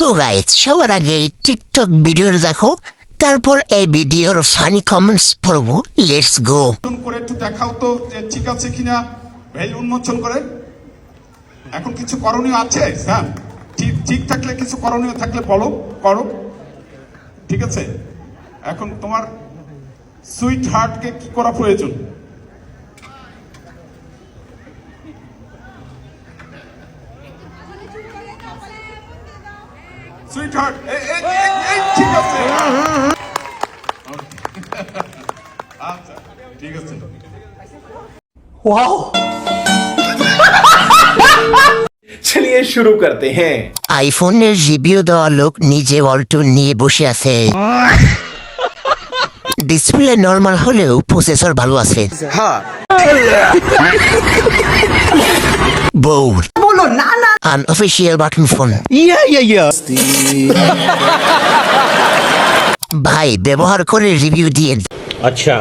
তো গাইস সবার আগে টিকটক ভিডিও দেখো, তারপর এই ভিডিওর ফানি কমেন্টস পড়বো। Let's go. করে একটু দেখাও তো যে ঠিক আছে কিনা, ভেল উন্মোচন করে। এখন কিছু করণীয় আছে স্যার? ঠিক থাকলে কিছু করণীয় থাকলে বলো, করো। ঠিক আছে, এখন তোমার সুইট হার্টকে কি করা প্রয়োজন? সুইট হার্ট, ঠিক আছে, আচ্ছা ঠিক আছে। चलिए शुरू करते हैं। আইফোনের রিভিউ দেওয়া লোক নিজে অল্টো নিয়ে বসে আছে। ডিসপ্লে নরমাল হলেও প্রসেসর ভালো আছে। বোর্ড বলো না না আনঅফিশিয়াল বাটন ফোন। ভাই ব্যবহার করে রিভিউ দিয়ে। अच्छा